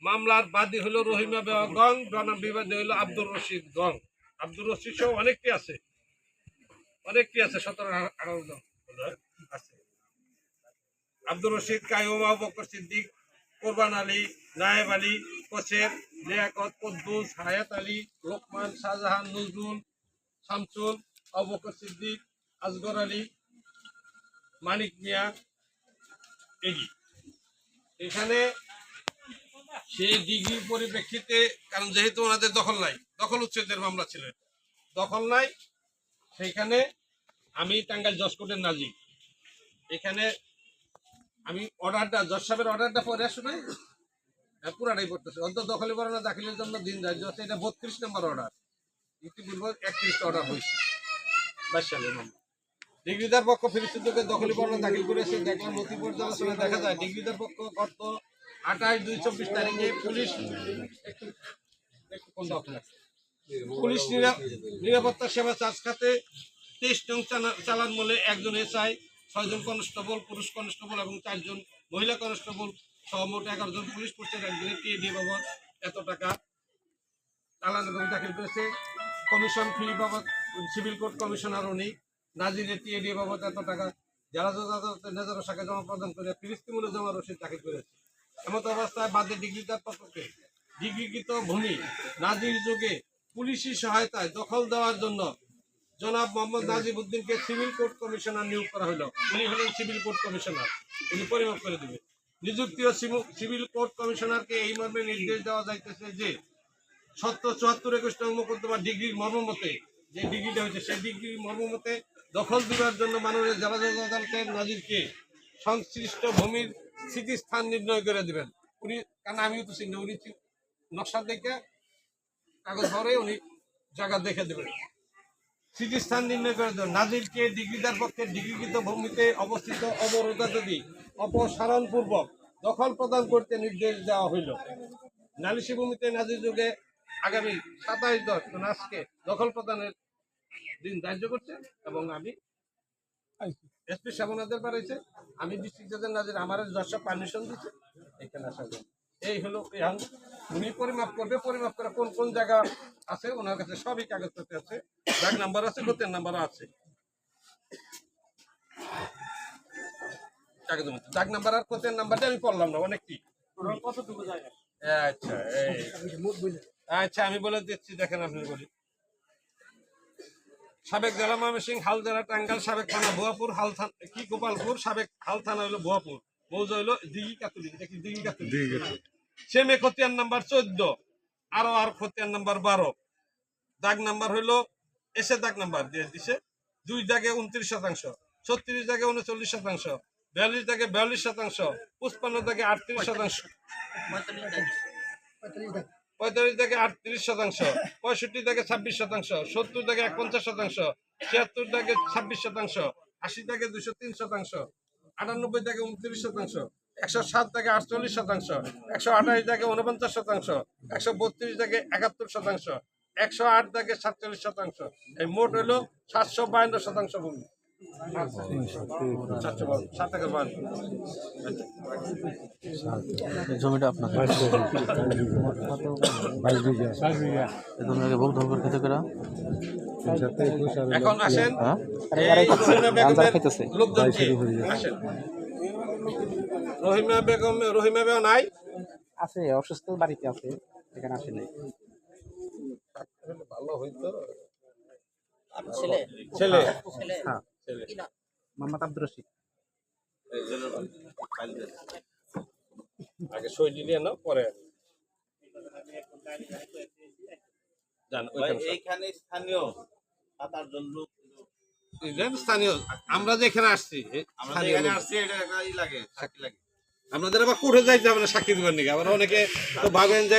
মামলার বাদী হলো রহিমা বেগম গং, বিবাদী হলো আব্দুর রশিদ গং। আব্দুর রশিদ সহ অনেকটি আছে 17-18 জন আছে। আব্দুর রশিদ, কাইয়ুম, আবু বকর সিদ্দিক, কোরবান আলী, নায়েব আলী, কোসের, লিয়াকত, কুদ্দুস, হায়াত আলী, লোকমান, শাহজাহান, নজরুল, শামসুল, আবু বকর সিদ্দিক, আসগর আলী, মানিক মিয়া। এখানে সেই ডিগ্রির পরিপ্রেক্ষিতে, কারণ যেহেতু ওনাদের দখল উচ্ছেদের মামলা ছিল, দখল নাই, সেইখানে আমি টাঙ্গাইল জজ কোর্টের নাজির, এখানে আমি অর্ডারটা জজ সাহেবের অর্ডারটা পরে শুনে পুরাটাই পড়তেছে। অন্তত দখলি বর্ণনা দাখিলের জন্য দিন ধার্য আছে, এটা 32 নম্বর অর্ডার, ইতিপূর্বে 31টা অর্ডার হয়েছে 22 সালে মামলা। ডিগ্রিদার পক্ষ ফিরিস্তিযোগে দখলি বর্ণনা দাখিল করেছে। দেখলাম নথি পর্যালোচনায় দেখা যায় ডিগ্রিদার পক্ষ গত 28/2/24 তারিখে পুলিশ নিরাপত্তা সেবা চার্জ খাতে 23 নং চালান মূল্যে একজন এসআই, 6 জন কনস্টেবল, পুরুষ কনস্টেবল এবং 4 জন মহিলা কনস্টেবল সহ মোট 11 জন পুলিশ পোস্টের একজনের টিএডি বাবদ এত টাকা চালান দাখিল করেছে। কমিশন ফি বাবদ সিভিল কোর্ট কমিশনার উনি নাজিরের টিএডি বাবদ এত টাকা জেলা নেজার শাখায় জমা প্রদান করে ফিরিস্তিমূল্য জমা রসিদ দাখিল করেছে। এমত অবস্থায় বাদে ডিগ্রিদার পক্ষে ডিগ্রিকৃত ভূমি নাজির যুগে পুলিশি সহায়তায় দখল দেওয়ার জন্য জনাব মোহাম্মদ নাজিব উদ্দিনকে সিভিল কোর্ট কমিশনার নিয়োগ করা হলো। উনি হলেন সিভিল কোর্ট কমিশনার, উনি পরিমাপ করে দেবেন। নিযুক্তি ও সিভিল কোর্ট কমিশনারকে এই মর্মে নির্দেশ দেওয়া যাইতেছে যে 74-21 নং মোকদ্দমা ডিগ্রির মর্মমতে, যে ডিগ্রিটা হয়েছে সেই ডিগ্রির মর্মমতে দখল দেওয়ার জন্য মাননীয় জেলা জজ আদালতের নাজিরকে সংশ্লিষ্ট ভূমির স্মৃতিস্থান নির্ণয় করে দিবেন। উনি, কারণ আমিও তো চিনি, উনি নকশা দেখে কাগজ ধরে উনি জায়গা দেখে দেবেন, স্মৃতিস্থান নির্ণয় করে দেবেন। নাজিরকে ডিগ্রিদার পক্ষে ডিগ্রিকৃত ভূমিতে অবস্থিত অবরোধাদি অপসারণপূর্বক দখল প্রদান করতে নির্দেশ দেওয়া হইল। নালিশি ভূমিতে নাজির যুগে আগামী 27/10 মানে আজকে দখল প্রদানের দিন ধার্য করছে এবং আমি এসপি সামনাদের বাড়াইছে, আমি ডিস্ট্রিক্ট জাজের নাজির আমার যশা পারমিশন দিচ্ছে এখানে আসা যায়। এই হলো উনি পরিমাপ করবে, পরিমাপ করে কোন কোন জায়গা আছে ওনার কাছে সবই কাগজপত্র আছে, দাগ নাম্বার আছে, খতিয়ান নাম্বারও আছে। কাগজের মধ্যে দাগ নাম্বার আর খতিয়ান নাম্বারটা আমি পড়লাম না, অনেকটি। আচ্ছা আচ্ছা আমি বলে দিচ্ছি, দেখেন আপনি বলি। সাবেক জেলা ময়মনসিংহ, হাল জেলা টাঙ্গাইল, সাবেক থানা ভুয়াপুর, হাল থানা কি গোপালপুর, সাবেক হাল থানা হইলো ভুয়াপুর, মৌজা হইলো দিঘি কাতুলি, দেখি দিঘি কাতুলি। সেমে খতিয়ান নাম্বার 14, আর খতিয়ান নাম্বার 12, দাগ নাম্বার হইলো এসে দাগ নাম্বার দিয়ে দিছে 2 দাগে 29%, 36 দাগে 39%, 42 দাগে 42%, 55 দাগে 38%, 45 দাগে 38%, 65 দাগে 26%, 70 দাগে 51%, 76 দাগে 26%, 80 দাগে 203%, 98 দাগে 29%, 107 দাগে 48%, 128 দাগে 49%, 132 দাগে 71%, 108 দাগে 47%, এই মোট হলো 752% ভূমি। জমিটা আপনার এখন আসেন রহিমা বেগম নাই আছে, অসুস্থ, বাড়িতে আছে, এখানে আসে নাই। ভালো হইতো ছেলে হ্যাঁ, মোহাম্মদ আব্দুর রশিদ। আগে সই দিয়ে নাও, পরে স্থানীয় আমরা যে এখানে আসছি, আপনাদের আবার কোর্টে যাইতে হবে না সাক্ষী দিবার নাকি? আবার অনেকে তো ভাবেন যে